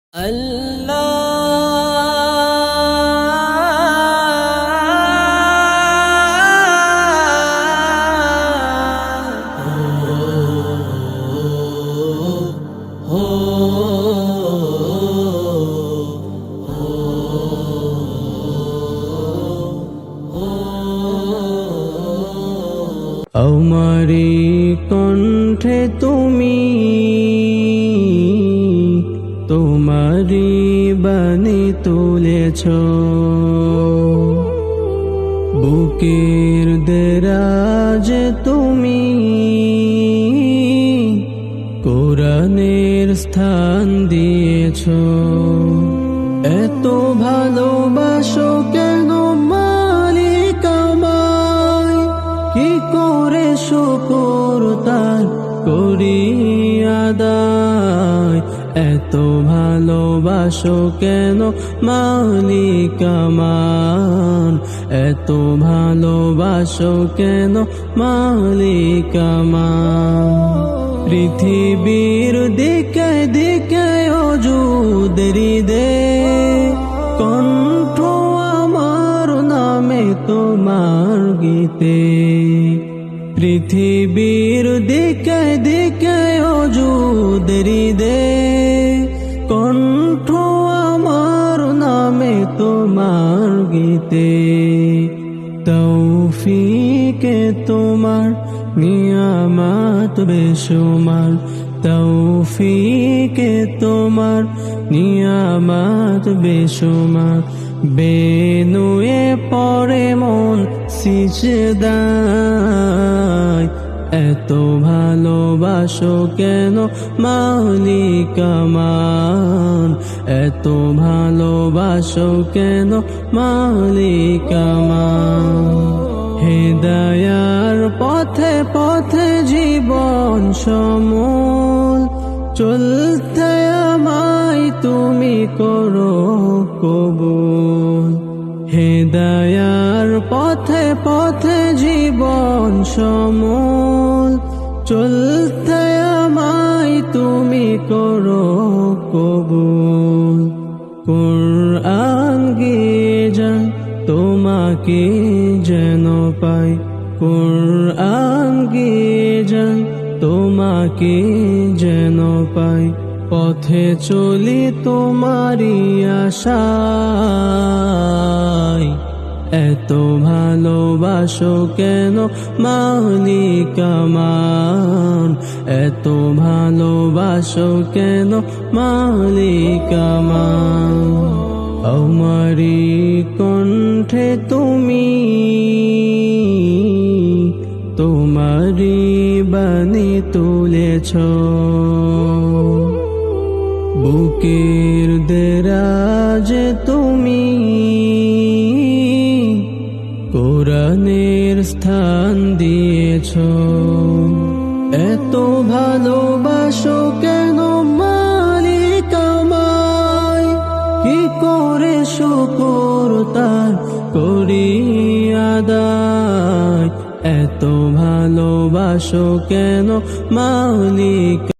আমারি কণ্ঠে তুমি তোমারি বাণী তুলেছ, বুকের দেরাজে তুমি কোরআনের স্থান দিয়েছ। এত ভালোবাসো কেন মালিক আমায়, কি করে শুকর তার করি আদায়। এত ভালোবাসো কেন মালিক আমার, এত ভালোবাসো কেন মালিক আমার। পৃথিবীর দিকে দিকে অজুদেরি দে, কণ্ঠ আমার নামে তোমার গীতে। পৃথিবীর দিকে দিকে অজুদেরি দে, কণ্ঠ আমার নামে তোমার গীতে। তৌফিকে তোমার নিয়ামত বেশুমার, তৌফিকে তোমার নিয়ামত বেশুমার। বেনুয়ে পড়ে মন সিজদায়, এত ভালোবাসো কেন মালিক আমার, এত ভালোবাসো কেন মালিক আমার। হেদায়ার পথে পথে জীবন সমূল, চলতে আমায় তুমি করো কবুল। হেদায়ার পথে পথে জীবন সমূল, চলতে আমায় তুমি করো কবুল। কুরআন গিয়ে যান তোমাকে যেন পাই, কুরআন গিয়ে যান তোমাকে যেন পাই। পথে চলি তোমারি আশায়, এত ভালোবাসো কেন মালিক আমার, এত ভালোবাসো কেন মালিক আমার। আমারি কণ্ঠে তুমি তোমারি বাণী তুলেছ, বুকের দেরাজে তুমি কোরআনের স্থান দিয়েছ। এত ভালোবাসো কেন মালিক আমায়, কি করে শুকর তার করি আদায়। এত ভালোবাসো কেন মালিক